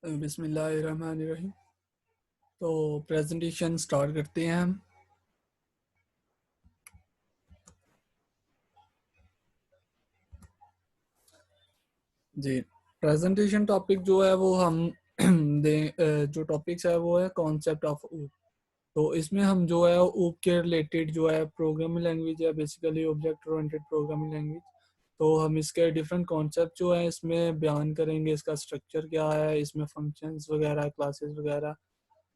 बिस्मिल्लाहिर्रहमानिर्रहीम। तो presentation start करते हैं हम। जी, प्रेजेंटेशन टॉपिक जो है वो हम जो टॉपिक्स है वो है कॉन्सेप्ट ऑफ ऊप। तो इसमें हम जो है ऊप के रिलेटेड जो है प्रोग्रामिंग लैंग्वेज है, basically object oriented programming language. तो हम इसके डिफरेंट कॉन्सेप्ट जो है इसमें बयान करेंगे, इसका स्ट्रक्चर क्या है, इसमें फंक्शंस वगैरह, क्लासेस वगैरह,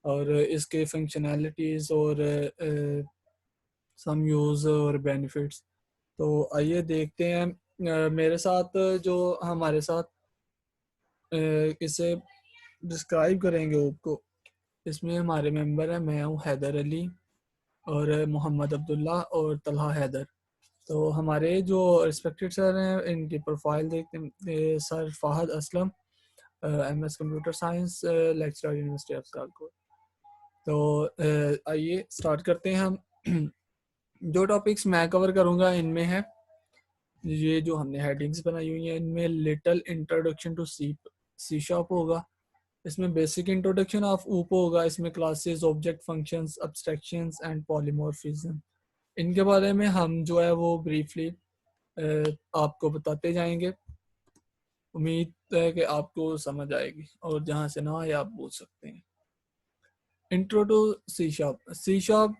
और इसके फंक्शनैलिटीज़ और सम यूज़ और बेनिफिट्स। तो आइए देखते हैं। मेरे साथ जो हमारे साथ इसे डिस्क्राइब करेंगे ऊप को, इसमें हमारे मेंबर हैं, मैं हूँ हैदर अली और मोहम्मद अब्दुल्ला और तलहा हैदर। तो हमारे जो रिस्पेक्टेड सर हैं इनकी प्रोफाइल देखते हैं। Sir Fahadh Aslam, MS computer science, lecturer university of Sialkot. तो आइए स्टार्ट करते हैं हम। जो टॉपिक्स मैं कवर करूँगा इनमें है, ये जो हमने हेडिंग्स बनाई हुई हैं इनमें little introduction to C sharp होगा, इसमें बेसिक इंट्रोडक्शन ऑफ ऊप होगा, इसमें classes, object functions, abstractions and polymorphism, इनके बारे में हम जो है वो ब्रीफली आपको बताते जाएंगे। उम्मीद है कि आपको समझ आएगी और जहाँ से ना आए आप पूछ सकते हैं। Intro to C sharp. C sharp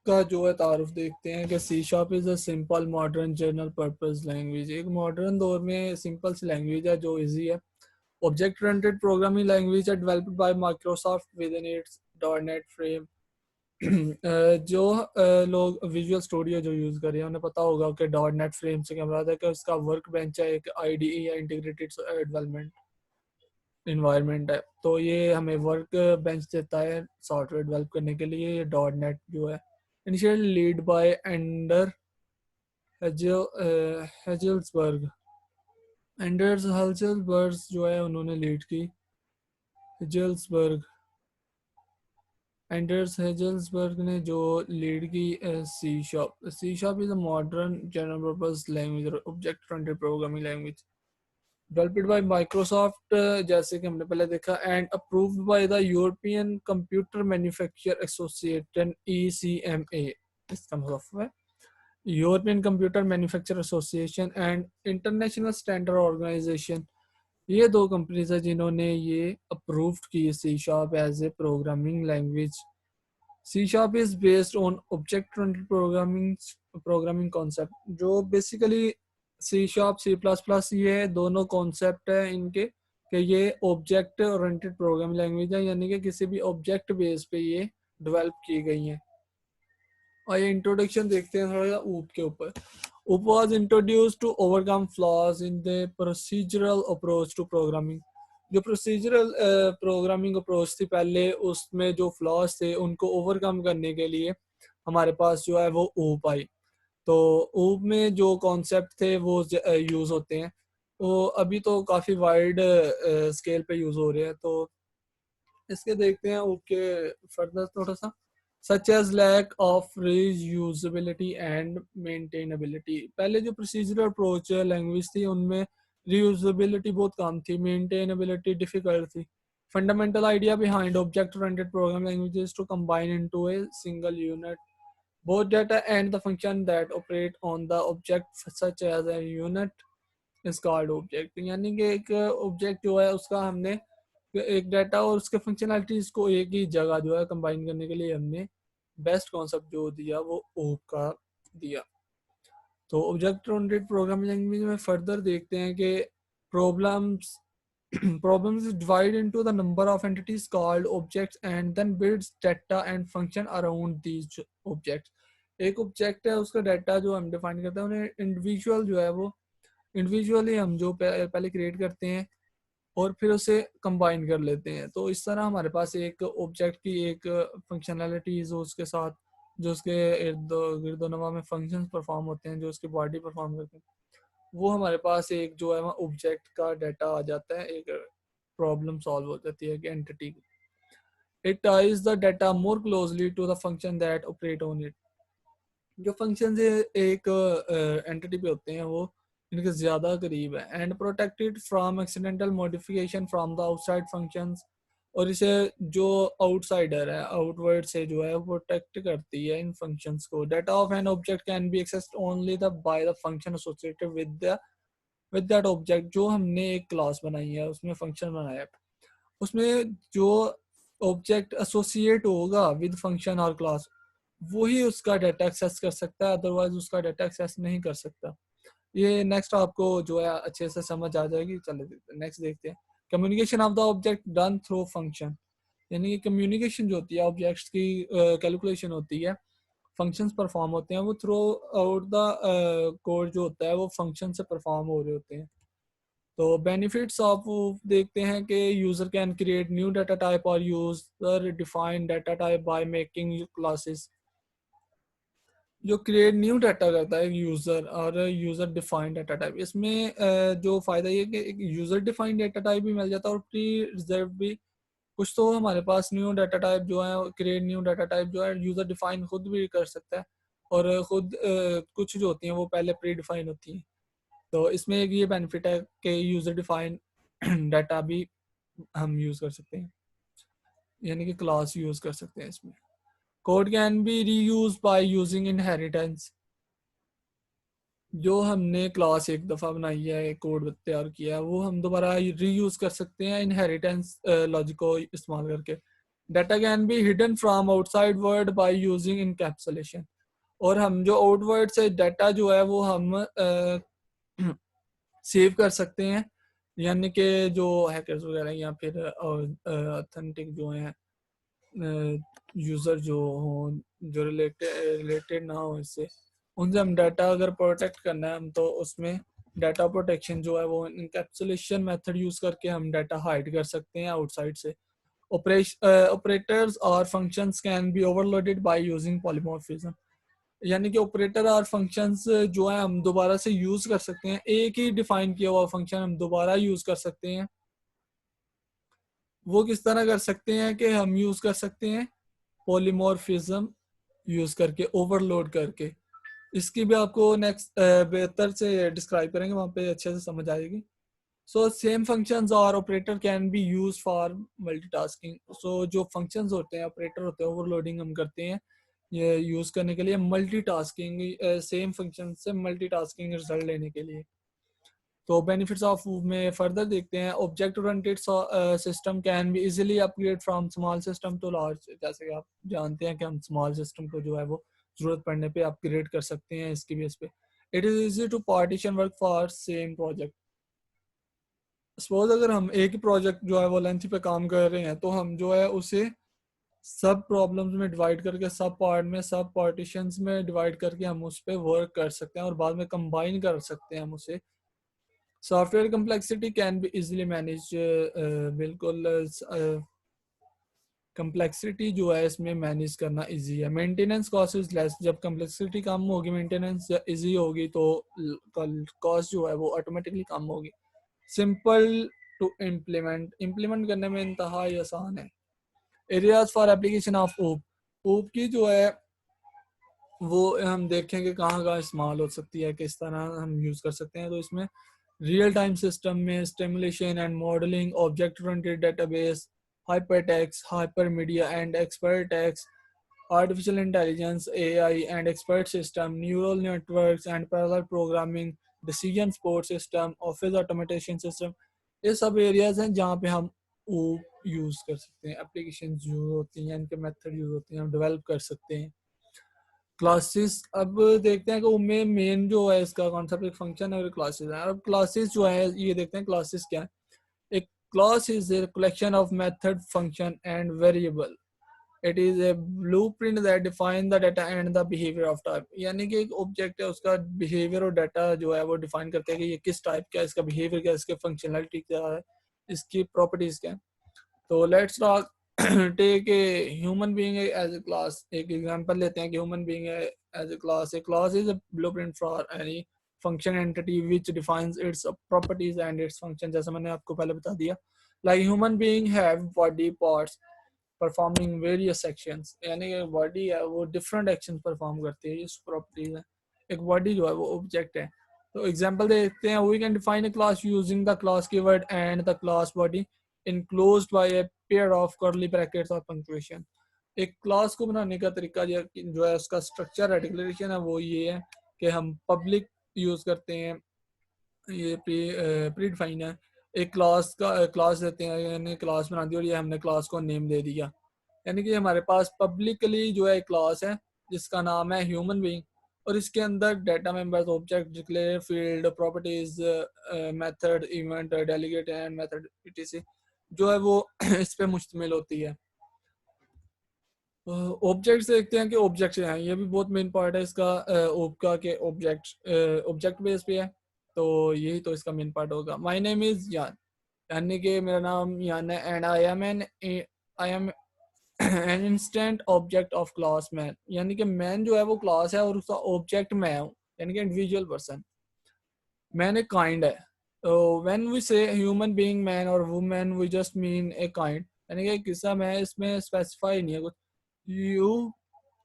का जो है तारुफ देखते हैं कि C sharp is a simple modern general purpose language. एक मॉडर्न दौर में सिंपल सी लैंग्वेज है जो इजी है। ऑब्जेक्ट ओरिएंटेड प्रोग्रामिंग लैंग्वेज है developed by Microsoft within its dot net frame. जो लोग विजुअल स्टूडियो जो यूज़ कर रहे हैं उन्हें पता होगा कि डॉट नेट फ्रेम से क्या मुराद है कि उसका वर्क बेंच है, एक आईडीई या इंटीग्रेटेड डेवलपमेंट इन्वायरमेंट है। तो ये हमें वर्क बेंच देता है सॉफ्टवेयर डेवलप करने के लिए। ये डॉट नेट जो है initially lead by Ander Hejlsberg. Anders Hejlsberg जो है उन्होंने लीड की। हेजल्सबर्ग एंडर्स हेजल्सबर्ग ने जो लीड की C sharp. C sharp is a modern general purpose language, object oriented programming language developed by Microsoft, जैसे कि हमने पहले देखा, and approved by the European computer manufacture association ECMA। इसका मतलब है European computer manufacture association and international standard organisation. ये दो कंपनीज है जिन्होंने ये अप्रूव्ड की C sharp as a programming language. C sharp is based on object oriented programming concept. जो basically C sharp, C plus plus, ये दोनों concept है इनके कि ये ऑब्जेक्ट ओरिएंटेड प्रोग्रामिंग लैंग्वेज है, यानी कि किसी भी ऑब्जेक्ट बेस पे ये डेवलप की गई हैं। और ये इंट्रोडक्शन देखते हैं थोड़ा सा ऊप के ऊपर। OOP was introduced to overcome flaws in the procedural approach to programming. जो प्रोसीजरल प्रोग्रामिंग अप्रोच थी पहले, उसमें जो फ्लॉज थे उनको ओवरकम करने के लिए हमारे पास जो है वो ऊप आई। तो ऊप में जो कॉन्सेप्ट थे वो यूज़ होते हैं, वो अभी तो काफ़ी वाइड स्केल पे यूज़ हो रहे हैं। तो इसके देखते हैं ऊप के फर्दर थोड़ा सा। Such as lack of reusability and maintainability. पहले जो प्रोसीजरल अप्रोच लैंग्वेज थी उनमें रीयूजेबिलिटी बहुत कम थी, मेंटेनेबिलिटी डिफिकल्ट थी। Fundamental idea behind object oriented programming languages to combine into a single unit both data and the function that operate on the object such as a unit is called object। यानी कि एक object जो है उसका हमने एक data और उसके फंक्शनैलिटीज को एक ही जगह जो है कंबाइन करने के लिए हमने बेस्ट कॉन्सेप्ट जो दिया वो ओप का दिया। तो ऑब्जेक्ट ओरिएंटेड प्रोग्रामिंग लैंग्वेज में फर्दर देखते हैं कि problems problems is divided into the number of entities called objects and then builds data and function around these objects। एक ऑब्जेक्ट है, उसका डाटा जो हम डिफाइन करते हैं उन्हें इंडिविजुअल जो है वो इंडिविजुअली हम जो पहले क्रिएट करते हैं और फिर उसे कंबाइन कर लेते हैं। तो इस तरह हमारे पास एक ऑब्जेक्ट की एक फंक्शनैलिटीज हो, उसके साथ जो उसके इर्द गिर्द नवा में फंक्शंस परफॉर्म होते हैं, जो उसकी बॉडी परफॉर्म करते हैं, वो हमारे पास एक जो है वहाँ ऑब्जेक्ट का डाटा आ जाता है, एक प्रॉब्लम सॉल्व हो जाती है कि entity. It ties the data more closely to the function that operate on it. जो फंक्शन एक एंटिटी पे होते हैं वो इनके ज़्यादा करीब है। And protected from accidental modification from the outside functions, और इसे जो आउटसाइडर है आउटवर्ड से जो है वो प्रोटेक्ट करती है इन फंक्शंस को। Data of an object can be accessed only the by the function associated with that object. जो हमने एक क्लास बनाई है, उसमें फंक्शन बनाया है, उसमें जो ऑब्जेक्ट एसोसिएट होगा विद फंक्शन और क्लास, वही उसका डाटा एक्सेस कर सकता है, अदरवाइज उसका डाटा एक्सेस नहीं कर सकता। ये नेक्स्ट आपको जो है अच्छे से समझ आ जाएगी। चलो नेक्स्ट देखते हैं। Communication of the object done through function, यानी कि कम्युनिकेशन जो होती है ऑब्जेक्ट्स की, कैलकुलेशन होती है, फंक्शंस परफॉर्म होते हैं वो थ्रू आउट द कोड जो होता है वो फंक्शन से परफॉर्म हो रहे होते हैं। तो बेनिफिट्स आप देखते हैं कि user can create new data type और user define data type by making classes. जो क्रिएट न्यू डाटा करता है यूजर और यूजर डिफाइंड डाटा टाइप, इसमें जो फायदा ये है कि एक यूजर डिफाइंड डाटा टाइप भी मिल जाता है और प्री रिजर्व भी। कुछ तो हमारे पास न्यू डाटा टाइप जो है, क्रिएट न्यू डाटा टाइप जो है यूजर डिफाइन खुद भी कर सकता है, और खुद कुछ जो होती हैं वो पहले प्री डिफाइन होती हैं। तो इसमें एक ये बेनिफिट है कि यूजर डिफाइन डाटा भी हम यूज कर सकते हैं, यानी कि क्लास यूज कर सकते हैं इसमें। Code can be reuse by using inheritance. जो हमने क्लास एक दफ़ा बनाई है, कोड तैयार किया है, वो हम दोबारा रीयूज कर सकते हैं इनहेरिटेंस लॉजिक को इस्तेमाल करके। Data can be hidden from outside word by using encapsulation, और हम जो आउटवर्ड से डाटा जो है वो हम सेव कर सकते हैं, यानी कि जो हैकर्स वगैरह या फिर ऑथेंटिक जो हैं यूज़र जो हों, जो रिलेटेड ना हो इससे, उनसे हम डाटा अगर प्रोटेक्ट करना है हम, तो उसमें डाटा प्रोटेक्शन जो है वो इनकैप्सुलेशन मेथड यूज़ करके हम डाटा हाइड कर सकते हैं आउटसाइड से। ऑपरेटर्स और functions can be overloaded by using polymorphism, यानी कि ऑपरेटर और फंक्शंस जो है हम दोबारा से यूज कर सकते हैं। एक ही डिफाइन किया हुआ फंक्शन हम दोबारा यूज कर सकते हैं। वो किस तरह कर सकते हैं कि हम यूज कर सकते हैं पॉलीमॉर्फिज्म यूज करके, ओवरलोड करके। इसकी भी आपको नेक्स्ट बेहतर से डिस्क्राइब करेंगे, वहाँ पे अच्छे से समझ आएगी। सो सेम फंक्शंस और operator can be use for multitasking. So जो फंक्शंस होते हैं, ऑपरेटर होते हैं, ओवरलोडिंग हम करते हैं ये यूज करने के लिए, मल्टीटास्किंग, सेम फंक्शन से मल्टीटास्किंग रिजल्ट लेने के लिए। तो बेनिफिट्स ऑफ में फर्दर देखते हैं। Object oriented system can be easily upgrade from small system to large. जैसे कि आप जानते हैं कि हम स्मॉल सिस्टम को जो है वो जरूरत पड़ने पे अपग्रेड कर सकते हैं इसकी बेस पे। It is easy to partition work for same project. Suppose अगर हम एक ही प्रोजेक्ट जो है वो लेंथ पे काम कर रहे हैं, तो हम जो है उसे सब प्रॉब्लम्स में डिवाइड करके, सब पार्ट में, सब पार्टीशंस में डिवाइड करके हम उस पर वर्क कर सकते हैं और बाद में कंबाइन कर सकते हैं हम उसे। Software complexity can be easily manage. बिल्कुल कम्प्लेक्सिटी जो है इसमें मैनेज करना इजी है। Maintenance cost is less. जब कम्प्लेक्सिटी कम होगी, मेंटेनेंस इजी होगी, तो कॉस्ट जो है वो ऑटोमेटिकली कम होगी। सिंपल टू इम्प्लीमेंट, इम्प्लीमेंट करने में इंतहा आसान है। एरियाज फॉर एप्लीकेशन ऑफ ओप। ओप की जो है वो हम देखें कि कहाँ कहाँ इस्तेमाल हो सकती है, किस तरह हम यूज़ कर सकते हैं। तो इसमें रियल टाइम सिस्टम में stimulation and modelling, object oriented database, hypertext, hypermedia and expert text, artificial intelligence, AI and expert system, neural networks and parallel programming, decision support system, office automation system, ये सब areas हैं जहाँ पे हम वो use कर सकते हैं, एप्लीकेशन यूज होती हैं, इनके मेथड यूज होते हैं, हम डेवलप कर सकते हैं। क्लासेस अब देखते हैं कि उनमें मेन जो है इसका कॉन्सेप्ट एक फंक्शन है और क्लासेस है। अब क्लासेस जो है ये देखते हैं क्लासेस क्या है। एक class is a collection of method, function and variable. It is a blueprint that define the data and the behaviour of type, यानी कि एक ऑब्जेक्ट है, उसका बिहेवियर और डाटा जो है वो डिफाइन करते हैं कि ये किस टाइप का है, इसका बिहेवियर क्या है, इसके फंक्शनलिटी क्या है, इसकी प्रॉपर्टीज क्या है। तो let's talk take a human being as a class. एक एग्जांपल लेते हैं कि human being as a class. A class is a blueprint for any function entity which defines its properties and its function. जैसे मैंने आपको पहले बता दिया, like human being have body parts performing various actions, यानी कि बॉडी है वो डिफरेंट एक्शंस परफॉर्म करती है, इस प्रॉपर्टीज है। एक बॉडी जो है वो ऑब्जेक्ट है, तो एग्जांपल देखते हैं, we can define a class using the class keyword and the class body enclosed by a pair of curly brackets और पंक्चुएशन। एक क्लास को बनाने का तरीका जो है उसका स्ट्रक्चर है, डिक्लेरेशन है, वो ये है कि हम पब्लिक यूज करते हैं, ये प्री डिफाइन है। एक क्लास का क्लास देते हैं, यानी क्लास बना दी और ये हमने क्लास को नेम दे दिया, यानी कि हमारे पास पब्लिकली जो है क्लास है जिसका नाम है ह्यूमन बीइंग, और इसके अंदर data members, object, declare, field, properties, method, event, delegate and method etc जो है वो इस पे मुश्तमिल होती है। ऑब्जेक्ट्स देखते हैं कि ऑब्जेक्ट्स हैं, ये भी बहुत मेन पार्ट है इसका ओप का, के ऑब्जेक्ट ऑब्जेक्ट बेस पे है, तो यही तो इसका मेन पार्ट होगा। माय नेम इज यान, यानी कि मेरा नाम यान है, and I am an instant object of class man, यानी कि मैन जो है वो क्लास है और उसका ऑब्जेक्ट मैं हूँ, यानी कि इंडिविजुअल पर्सन। मैन एक काइंड है, तो when we say human being man और women we just mean a kind, यानी कि किस्सा मैं इसमें स्पेसिफाई नहीं है कुछ। You,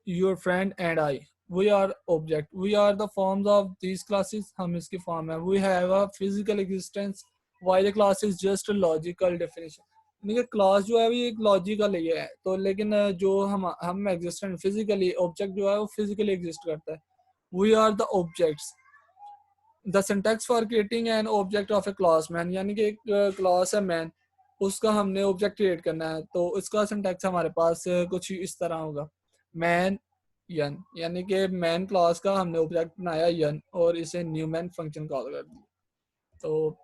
your friend and I, we are object, we are the forms of these classes, हम इसकी फॉर्म है। We have a physical existence while the class is just a logical definition, यानी कि क्लास जो है वो एक लॉजिकल ही है, तो लेकिन जो हम एग्जिस्टेंट फिजिकली, ऑब्जेक्ट जो है वो फिजिकली एग्जिस्ट करता है। We are the objects, the syntax for creating an object of a class man, यानी कि एक क्लास है मैन, उसका हमने ऑब्जेक्ट क्रिएट करना है, तो इसका सिंटैक्स हमारे पास कुछ इस तरह होगा। मैन यन, यानी कि मैन क्लास का हमने ऑब्जेक्ट बनाया यन और इसे न्यू मैन फंक्शन कॉल कर दिया। तो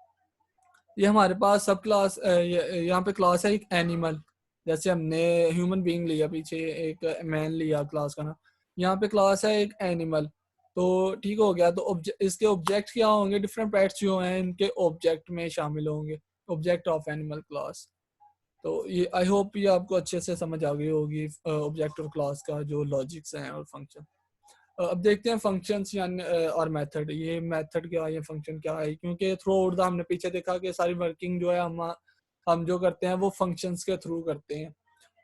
ये हमारे पास सब क्लास, यहाँ पे क्लास है एक एनिमल, जैसे हमने ह्यूमन बीइंग लिया, पीछे एक मैन लिया क्लास का नाम, यहाँ पे क्लास है एक एनिमल, तो ठीक हो गया। तो इसके ऑब्जेक्ट क्या होंगे, डिफरेंट पेट्स जो हैं इनके ऑब्जेक्ट में शामिल होंगे, ऑब्जेक्ट ऑफ एनिमल क्लास। तो ये आई होप ये आपको अच्छे से समझ आ गई होगी ऑब्जेक्ट और क्लास का जो लॉजिक्स हैं और फंक्शन। अब देखते हैं फंक्शंस यानी और मेथड, ये मेथड क्या है, ये फंक्शन क्या है, क्योंकि थ्रू आउट द हमने पीछे देखा कि सारी वर्किंग जो है हम जो करते हैं वो फंक्शंस के थ्रू करते हैं।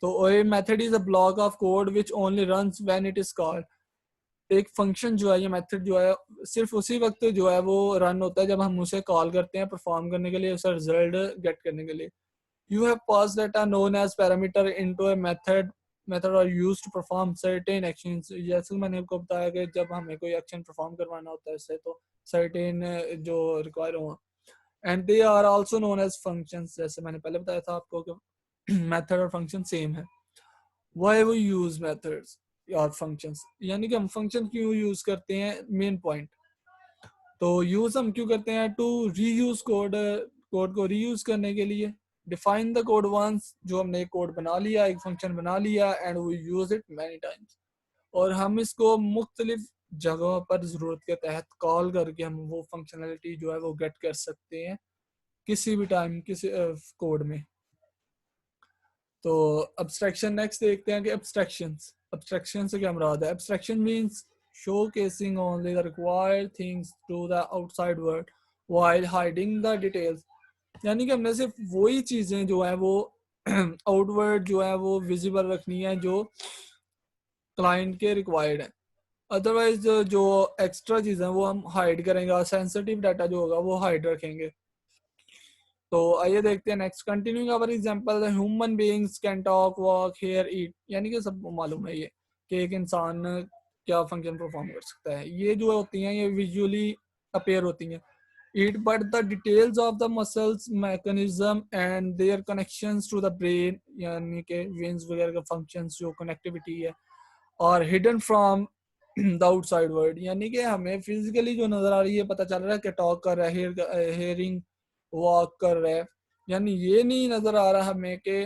तो a method is a block of code which only runs when it is called. एक फंक्शन जो है, ये मेथड जो है सिर्फ उसी वक्त जो है वो रन होता है जब हम उसे कॉल करते हैं परफॉर्म करने के लिए, उसका रिजल्ट गेट करने के लिए। You have passed data known as parameter into a method are used to perform certain actions। जैसे मैंने आपको बताया कि जब हमें कोई एक्शन परफॉर्म करवाना होता है इससे, तो certain जो रिक्वायर हो, and they are also known as functions। जैसे मैंने पहले बताया था आपको कि मेथड और फंक्शन सेम है। Why we use methods और functions, यानी कि हम फंक्शन क्यों यूज करते हैं, मेन पॉइंट। तो यूज हम क्यों करते हैं, टू रीयूज कोड, कोड को रीयूज करने के लिए। डिफाइन द कोड वंस, जो हमने एक कोड बना लिया, एक फंक्शन बना लिया, and we use it many times, और हम इसको मुख्तलिफ जगहों पर ज़रूरत के तहत कॉल करके हम वो फंक्शनलिटी जो है वो गेट कर सकते हैं किसी भी टाइम, किसी कोड में। तो अब्स्ट्रैक्शन नेक्स्ट देखते हैं कि अब्स्ट्रैक्शन से क्या मुराद है। Abstraction means showcasing only the required things to the outside world while hiding the details, यानी कि हमने सिर्फ वही चीजें जो है वो आउटवर्ड जो है वो विजिबल रखनी है जो क्लाइंट के रिक्वायर्ड है। अदरवाइज जो एक्स्ट्रा चीजें वो हम हाइड करेंगे, सेंसिटिव डाटा जो होगा वो हाइड रखेंगे। तो आइए देखते हैं next, continuing our example, human beings can talk, walk, hear, eat, यानी कि सबको मालूम है ये कि एक इंसान क्या फंक्शन परफॉर्म कर सकता है। ये जो होती हैं ये विजुअली अपेयर होती हैं। Eat, but the details of the muscles, mechanism and their connections to the brain, यानी कि वेन्स वगैरह का फंक्शंस, जो कनेक्टिविटी है, और hidden from the outside world, यानी कि हमें फिजिकली जो नजर आ रही है, पता चल रहा है कि टॉक कर रहा है, हेयरिंग, वॉक कर रहे हैं, यानी ये नहीं नजर आ रहा हमें कि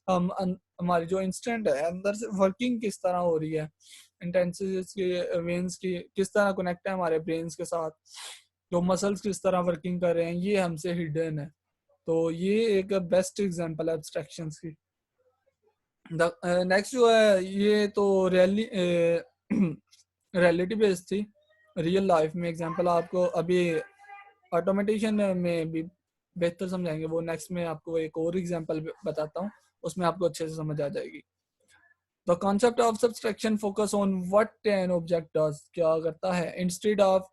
हमारी जो इंस्टेंट है अंदर से वर्किंग किस तरह हो रही है, इंटेंसिटीज की, वेन्स की किस तरह कनेक्ट है हमारे ब्रेन्स के साथ, जो मसल्स किस तरह वर्किंग कर रहे हैं, ये हमसे हिडन है। तो ये एक बेस्ट एग्जांपल है एब्स्ट्रैक्शंस की। नेक्स्ट जो है ये तो रियलिटी बेस्ड थी, रियल लाइफ में एग्जांपल आपको अभी ऑटोमेटिशियन में भी बेहतर समझाएंगे, वो नेक्स्ट में आपको एक और एग्जांपल बताता हूँ, उसमें आपको अच्छे से समझ आ जाएगी। The concept of subtraction focus on what an object does, क्या करता है, instead of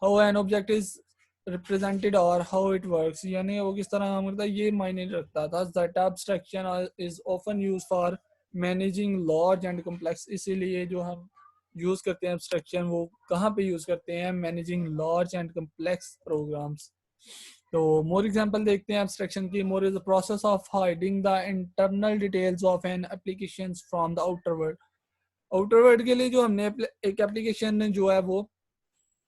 how an object is represented और हाउ इट वर्क्स, यानी वो किस तरह काम करता है ये मायने नहीं रखता था। Data abstraction is often use for managing large and complex, इसीलिए जो हम यूज करते हैं एब्स्ट्रैक्शन वो कहाँ पे यूज करते हैं, managing large and complex programs. तो मोर एग्जांपल देखते हैं एब्स्ट्रैक्शन की। More is the process of hiding the internal details of an application from the outer world. Outer world के लिए जो हमने एक एप्लीकेशन जो है वो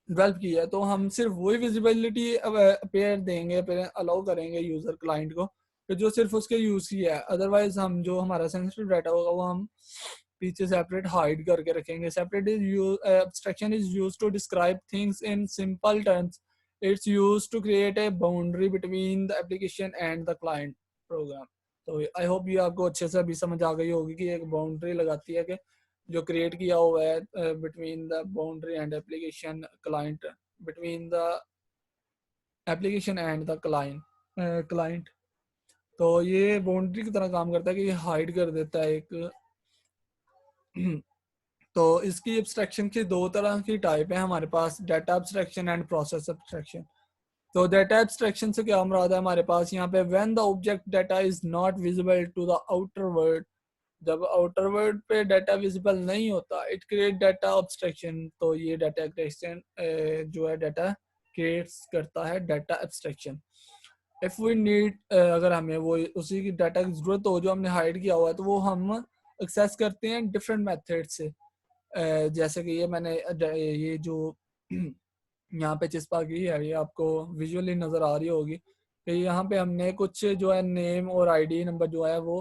डेवलप किया है, तो हम सिर्फ वही विजिबिलिटी पेयर देंगे, अलाउ करेंगे यूजर क्लाइंट को कि जो सिर्फ उसके यूज की है। अदरवाइज हम जो हमारा सेंसिटिव डाटा होगा वो हम पीछे सेपरेट हाइड करके रखेंगे। Separate is abstraction is used to describe things in simple terms. It's used to create a boundary between the application and the client program. तो आई होप ये आपको अच्छे से अभी समझ आ गई होगी कि एक बाउंड्री लगाती है कि जो क्रिएट किया हुआ है between the boundary and application client, between the application and the client. तो ये बाउंड्री की तरह काम करता है कि ये हाइड कर देता है एक तो इसकी एब्स्ट्रैक्शन की दो तरह की टाइप है हमारे पास, data abstraction and process abstraction. तो डाटा एब्स्ट्रैक्शन से क्या मुराद है हमारे पास यहाँ पे, when the object data is not visible to the outer world, जब आउटर वर्ल्ड पे डाटा विजिबल नहीं होता, इट क्रिएट डाटा एब्स्ट्रैक्शन। तो ये डाटा एब्स्ट्रैक्शन जो है डाटा क्रिएट्स करता है data abstraction. If we need, अगर हमें वो उसी की डाटा की जरूरत हो जो हमने हाइड किया हुआ है, तो वो हम एक्सेस करते हैं डिफरेंट मेथड से। जैसे कि ये मैंने ये जो यहाँ पे चिस्पा की है, ये आपको विजुअली नज़र आ रही होगी कि यहाँ पे हमने कुछ जो है नेम और आईडी नंबर जो है वो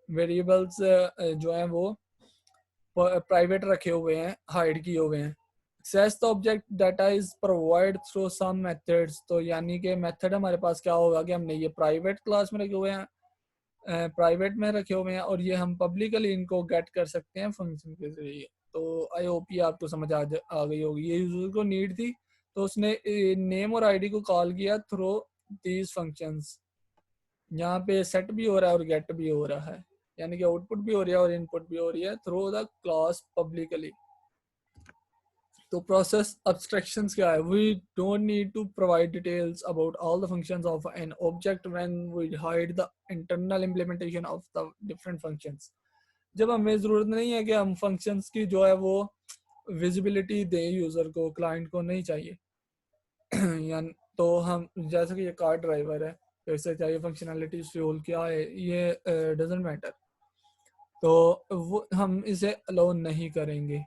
वेरिएबल्स जो है वो प्राइवेट रखे हुए हैं, हाइड किए हुए हैं। Access the object data is provide through some methods. तो यानी कि मेथड हमारे पास क्या होगा कि हमने ये प्राइवेट क्लास में रखे हुए हैं, प्राइवेट में रखे हुए हैं, और ये हम पब्लिकली इनको गेट कर सकते हैं फंक्शन के जरिए। तो आई होप ये आपको समझ आ गई होगी। ये यूजर को नीड थी तो उसने नेम और आईडी को कॉल किया थ्रू दीज फंक्शंस। यहाँ पे सेट भी हो रहा है और गेट भी हो रहा है, यानी कि आउटपुट भी हो रही है और इनपुट भी हो रही है थ्रू द क्लास पब्लिकली। तो प्रोसेस abstractions क्या है, we don't need to provide details about all the functions of an object when we hide the internal implementation of the different functions। जब हमें ज़रूरत नहीं है कि हम functions की जो है वो विजिबिलिटी दें यूज़र को, क्लाइंट को नहीं चाहिए यानी तो हम जैसे कि ये कार ड्राइवर है, तो इससे चाहिए फंक्शनैलिटी फ्यूल क्या है ये डजेंट मैटर, तो वो हम इसे अलाउ नहीं करेंगे।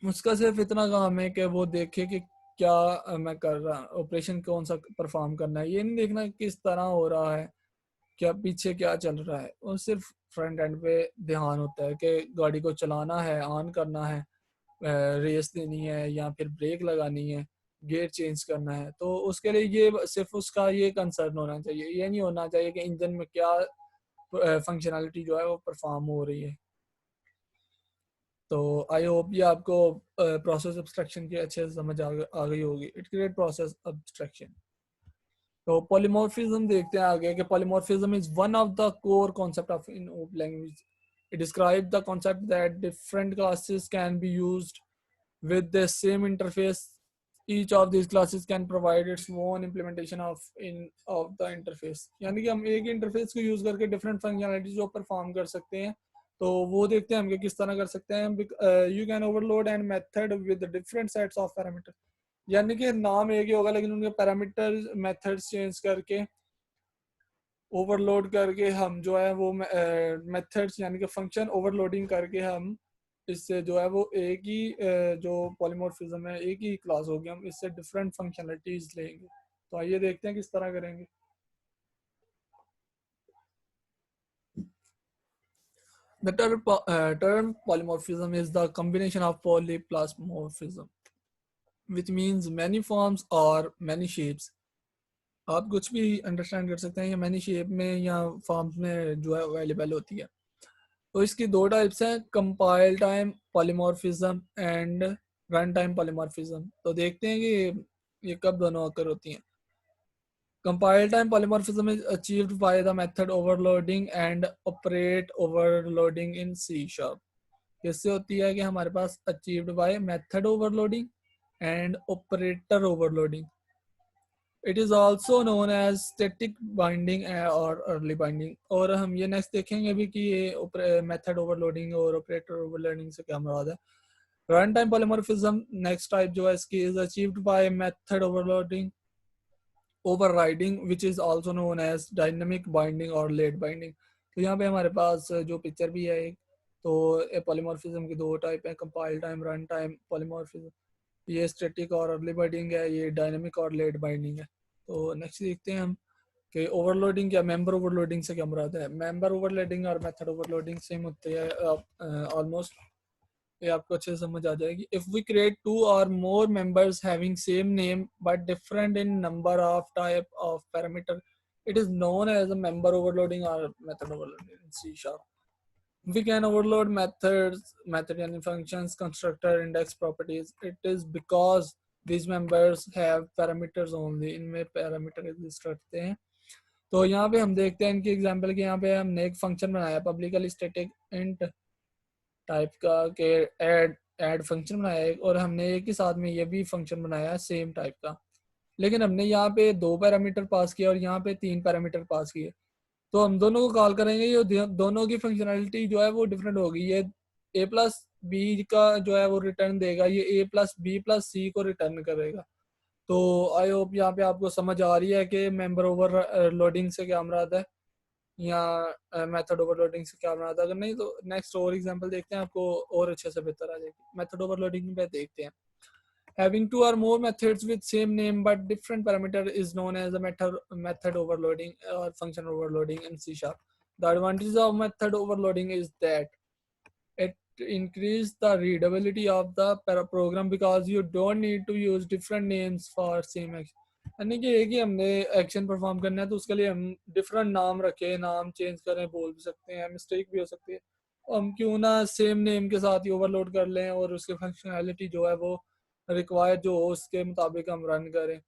उसका सिर्फ इतना काम है कि वो देखे कि क्या मैं कर रहा, ऑपरेशन कौन सा परफॉर्म करना है, ये नहीं देखना किस तरह हो रहा है, क्या पीछे क्या चल रहा है। और सिर्फ फ्रंट एंड पे ध्यान होता है कि गाड़ी को चलाना है, ऑन करना है, रेस देनी है या फिर ब्रेक लगानी है, गियर चेंज करना है। तो उसके लिए ये सिर्फ उसका ये कंसर्न होना चाहिए, ये नहीं होना चाहिए कि इंजन में क्या फंक्शनैलिटी जो है वो परफॉर्म हो रही है। तो आई होप ये आपको प्रोसेस एब्स्ट्रैक्शन की अच्छे से समझ आ गई होगी। It create process abstraction. तो पॉलीमॉर्फिज्म देखते हैं आगे कि polymorphism is one of the core concept of in language. It describe the concept that different classes can be used with the same interface. Each of these classes can provide its own implementation of the interface। यानी कि हम एक ही interface को use करके different functionalities जो perform कर सकते हैं। तो वो देखते हैं हम कि किस तरह कर सकते हैं। You can overload and method with different sets of parameter, यानी कि नाम एक ही होगा लेकिन उनके पैरामीटर मेथड्स चेंज करके, ओवरलोड करके हम जो है वो मेथड्स यानी कि फंक्शन ओवरलोडिंग करके हम इससे जो है वो एक ही जो पॉलीमॉर्फिज्म है एक ही क्लास होगी, हम इससे डिफरेंट फंक्शनलिटीज लेंगे। तो आइए देखते हैं किस तरह करेंगे। The term polymorphism is the combination of poly plus morphism, which means many forms or many shapes। आप कुछ भी अंडरस्टैंड कर सकते हैं, या मैनी शेप में या फॉर्म्स में जो है अवेलेबल होती है। तो इसकी दो टाइप्स हैं, compile time polymorphism and run time polymorphism. तो देखते हैं कि ये कब दोनों अकर होती हैं। Compile time polymorphism is achieved by the method overloading and operate overloading in C sharp. किससे होती है कि हमारे पास achieved by method overloading and operator overloading. It is also known as static binding or early binding. और हम ये next देखेंगे भी कि ये मेथड ओवरलोडिंग और ऑपरेटर ओवरलोडिंग से क्या मुराद है. Run time polymorphism next type जो है इसकी is achieved by method overloading overriding which is also known as dynamic binding or late binding. तो यहाँ पे हमारे पास जो पिक्चर भी है एक, तो पॉलीमॉर्फिज्म की दो टाइप है, compile time run time polymorphism. ये स्टैटिक और अर्ली बाइंडिंग है, ये डायनामिक और लेट बाइंडिंग है. तो नेक्स्ट देखते हैं हम कि ओवरलोडिंग या मेंबर ओवरलोडिंग से क्या मुराद है. मेंबर ओवरलोडिंग और मेथड ओवरलोडिंग सेम होते हैं ऑलमोस्ट, ये आपको अच्छे से समझ आ जाएगी. इफ वी क्रिएट टू और मोर members having same name but different in number of type of parameter, it is known as a member overloading or method overloading in C sharp. We can overload method and functions, constructor, index properties. It is because these members have parameters only. इनमें parameter exist करते हैं. तो यहाँ पे हम देखते हैं इनकी एग्जांपल के, यहाँ पे हमने एक फंक्शन बनाया पब्लिकली स्टैटिक इंट टाइप का के ऐड फंक्शन बनाया है, और हमने एक ही साथ में ये भी फंक्शन बनाया है सेम टाइप का. लेकिन हमने यहाँ पे 2 पैरामीटर पास किया और यहाँ पे 3 पैरामीटर पास किए. तो हम दोनों को कॉल करेंगे, ये दोनों की फंक्शनैलिटी जो है वो डिफरेंट होगी. ये a प्लस बी का जो है वो रिटर्न देगा, ये a प्लस बी प्लस सी को रिटर्न करेगा. तो आई होप यहाँ पे आपको समझ आ रही है कि मेंबर ओवरलोडिंग से क्या मुराद है या मेथड ओवरलोडिंग से क्या मुराद है. अगर नहीं तो नेक्स्ट और एग्जांपल देखते हैं, आपको और अच्छे से बेहतर आ जाएगी. मेथड ओवरलोडिंग पे देखते हैं. Having two or more methods with same name but different parameter is known as a method overloading or function overloading in C sharp. The advantage of method overloading is that it increases the readability of the program because you don't need to use different names for same action. यानी कि एक ही हमने action perform करना है तो उसके लिए हम डिफरेंट नाम रखें, नाम चेंज करें, बोल भी सकते हैं, मिस्टेक भी हो सकती है. हम क्यों ना सेम नेम के साथ ही ओवरलोड कर लें और उसकी फंक्शनैलिटी जो है वो रिक्वायर्ड जो हो उसके मुताबिक हम रन करें.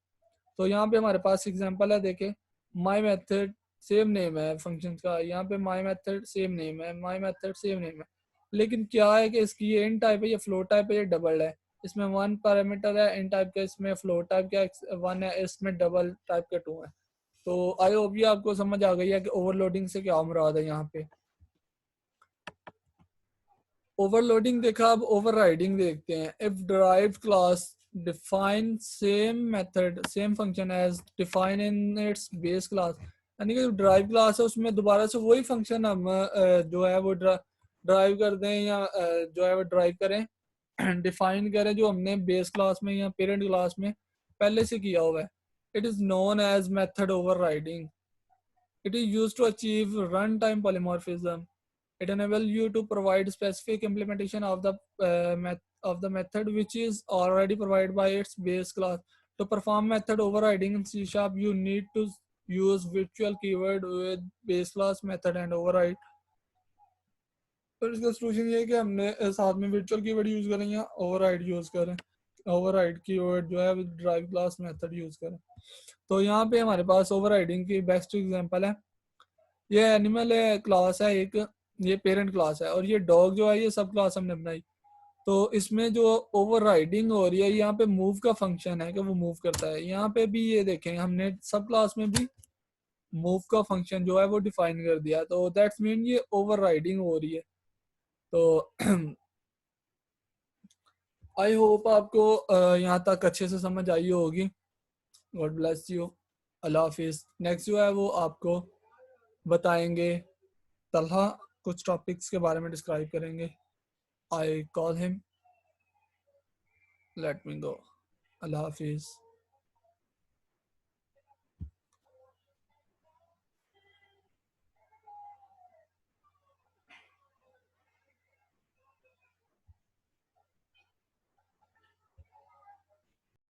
तो यहाँ पे हमारे पास एग्जांपल है, देखें माय मेथड सेम नेम है फंक्शन का, यहाँ पे माय मेथड सेम नेम है, माय मेथड सेम नेम है. लेकिन क्या है कि इसकी ये इन टाइप है, ये फ्लोट टाइप है, ये डबल है. इसमें 1 पैरामीटर है इन टाइप का, इसमें फ्लोट टाइप का 1 है, इसमें डबल टाइप का 2 है. तो आई होप ये आपको समझ आ गई है कि ओवरलोडिंग से क्या मुराद है. यहाँ पे ओवरलोडिंग देखा, अब ओवरराइडिंग देखते हैं. If derived class define same method same function as define in its base class, यानी कि ड्राइव क्लास है उसमें दोबारा से वही फंक्शन हम जो है वो ड्राइव कर दें या जो है वो ड्राइव करें डिफाइन करें जो हमने बेस क्लास में या पेरेंट क्लास में पहले से किया हुआ है. It is known as method overriding. It is used to achieve run time polymorphism. It enables you to provide specific implementation of the method which is already provided by its base class. To perform method overriding in C sharp, you need to use virtual keyword with base class method and override. तो इसका solution ये है कि हमने साथ में virtual keyword use करें या override यूज करें. override कीवर्ड जो है with drive class method use करें. तो यहाँ पे हमारे पास overriding की बेस्ट एग्जांपल है. ये एनिमल क्लास है एक, ये पेरेंट क्लास है, और ये डॉग जो है ये सब क्लास हमने बनाई. तो इसमें जो ओवरराइडिंग हो रही है यहाँ पे मूव का फंक्शन है कि वो मूव करता है. यहाँ पे भी ये देखें हमने सब क्लास में भी मूव का फंक्शन जो है वो डिफाइन कर दिया. तो दैट्स मीन ये ओवरराइडिंग हो रही है. तो आई होप आपको यहाँ तक अच्छे से समझ आई होगी. God bless you. Allah Hafiz. Next जो है वो आपको बताएंगे तलहा, कुछ टॉपिक्स के बारे में डिस्क्राइब करेंगे. I call him. Let me go. Allah Hafiz.